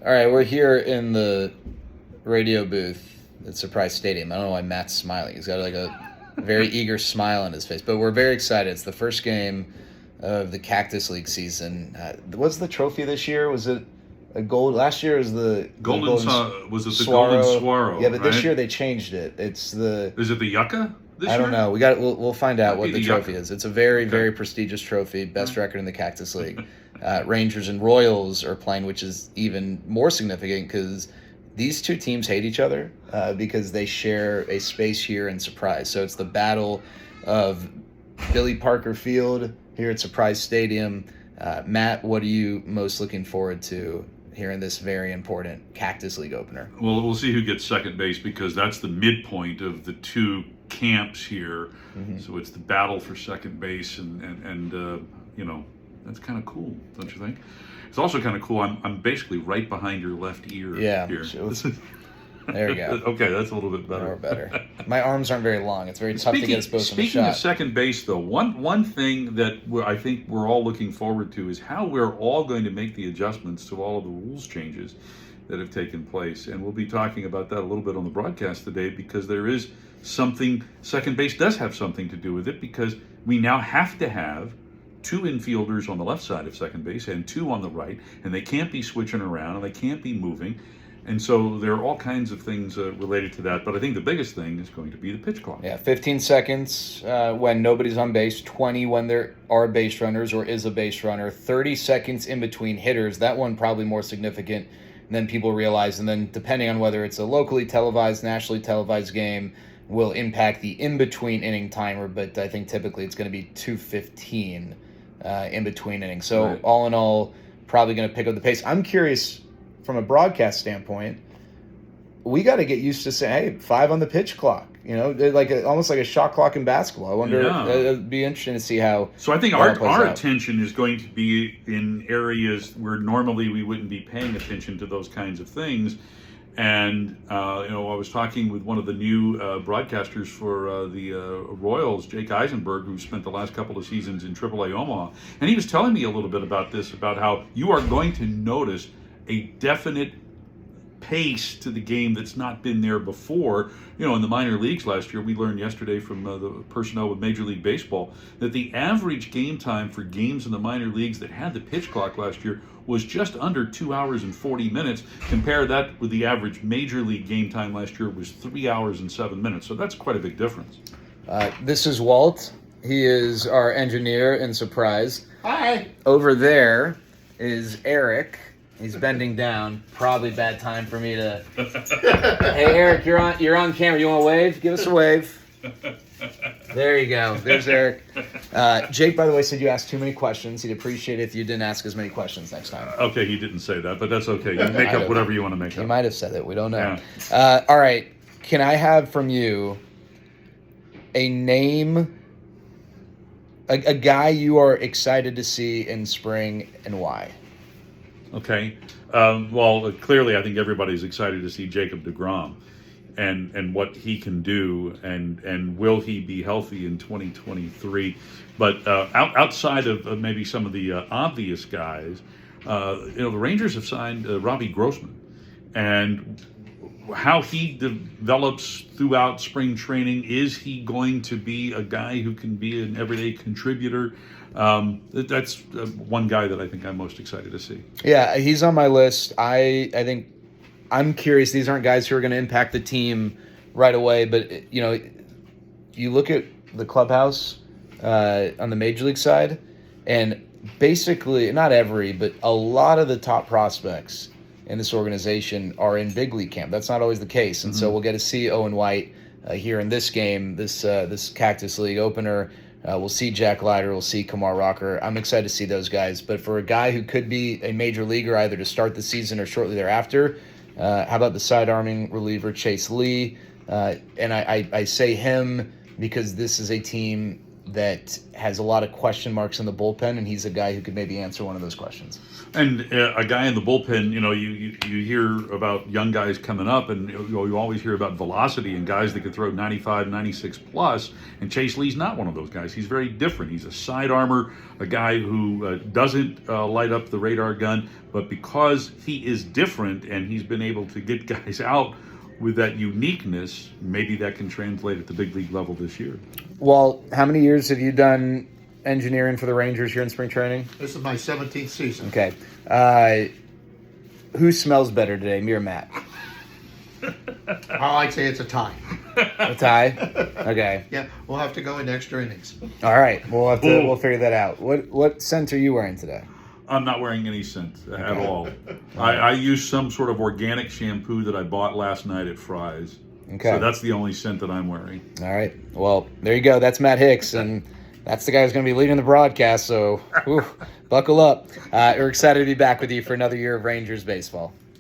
All right, we're here in the radio booth at Surprise Stadium. I don't know why Matt's smiling. He's got like a very eager smile on his face, but we're very excited. It's the first game of the Cactus League season. What's the trophy this year? Was it a gold? Last year was the Golden was it the Swallow. Golden Swallow? Yeah, but right? this year they changed it. It's the. Is it the Yucca? This I don't year? know. We'll find out what the trophy is. It's a very, Okay. very prestigious trophy, best record in the Cactus League. Rangers and Royals are playing, which is even more significant because these two teams hate each other because they share a space here in Surprise. So it's the battle of Billy Parker Field here at Surprise Stadium. Matt, what are you most looking forward to here in this very important Cactus League opener? Well, we'll see who gets second base because that's the midpoint of the two camps here. Mm-hmm. So it's the battle for second base, and you know, that's kind of cool, don't you think? It's also kind of cool. I'm basically right behind your left ear. Yeah. Here. There you go. Okay, that's a little bit better. Or better. My arms aren't very long. It's very tough to get us both in the Speaking of shot. second base, though, one thing that I think we're all looking forward to is how we're all going to make the adjustments to all of the rules changes that have taken place. And we'll be talking about that a little bit on the broadcast today because there is something, second base does have something to do with it because we now have to have two infielders on the left side of second base and two on the right, and they can't be switching around and they can't be moving. And so there are all kinds of things related to that. But I think the biggest thing is going to be the pitch clock. Yeah, 15 seconds when nobody's on base, 20 when there are base runners or is a base runner, 30 seconds in between hitters. That one probably more significant than people realize. And then depending on whether it's a locally televised, nationally televised game, will impact the in-between inning timer. But I think typically it's going to be 2:15 in between innings. So Right. all in all, probably going to pick up the pace. I'm curious from a broadcast standpoint, we got to get used to saying, hey, 5 on the pitch clock. You know, almost like a shot clock in basketball. I wonder, Yeah. it'd be interesting to see how. So I think how it plays our out. attention is going to be in areas where normally we wouldn't be paying attention to those kinds of things. And, I was talking with one of the new broadcasters for the Royals, Jake Eisenberg, who spent the last couple of seasons in AAA Omaha. And he was telling me a little bit about this, about how you are going to notice a definite pace to the game that's not been there before. You know, in the minor leagues last year, we learned yesterday from the personnel with Major League Baseball that the average game time for games in the minor leagues that had the pitch clock last year was just under 2 hours and 40 minutes. Compare that with the average Major League game time last year was 3 hours and 7 minutes. So that's quite a big difference. This is Walt. He is our engineer in Surprise. Hi. Over there is Eric. He's bending down. Probably bad time for me to. Hey, Eric, you're on camera. You want to wave? Give us a wave. There you go. There's Eric. Jake, by the way, said you asked too many questions. He'd appreciate it if you didn't ask as many questions next time. Okay, he didn't say that, but that's okay. You make up whatever you want to make He up. might have said it. We don't know. Yeah. All right. Can I have from you a name, a guy you are excited to see in spring and why? Okay. Well, clearly, I think everybody's excited to see Jacob deGrom and what he can do, and will he be healthy in 2023? But outside of maybe some of the obvious guys, the Rangers have signed Robbie Grossman, and how he develops throughout spring training. Is he going to be a guy who can be an everyday contributor? That's one guy that I think I'm most excited to see. Yeah, he's on my list. I think I'm curious. These aren't guys who are going to impact the team right away, but you look at the clubhouse on the major league side, and basically not every, but a lot of the top prospects in this organization are in big league camp. That's not always the case, and so we'll get to see Owen White here in this game, this Cactus League opener. We'll see Jack Leiter. We'll see Kumar Rocker. I'm excited to see those guys. But for a guy who could be a major leaguer either to start the season or shortly thereafter, how about the side-arming reliever Chase Lee? And I say him because this is a team that has a lot of question marks in the bullpen, and he's a guy who could maybe answer one of those questions. And a guy in the bullpen, you hear about young guys coming up, and you always hear about velocity and guys that could throw 95, 96 plus. And Chase Lee's not one of those guys. He's very different. He's a side armor, a guy who doesn't light up the radar gun, but because he is different and he's been able to get guys out with that uniqueness, maybe that can translate at the big league level this year. Well, how many years have you done engineering for the Rangers here in spring training? This is my 17th season. Okay. Who smells better today, me or Matt? I'd say it's a tie. A tie? Okay. Yeah, we'll have to go into extra innings. All right. We'll figure that out. What scent are you wearing today? I'm not wearing any scent at all. I use some sort of organic shampoo that I bought last night at Fry's. Okay. So that's the only scent that I'm wearing. All right. Well, there you go. That's Matt Hicks, and that's the guy who's going to be leading the broadcast. So, buckle up. We're excited to be back with you for another year of Rangers baseball.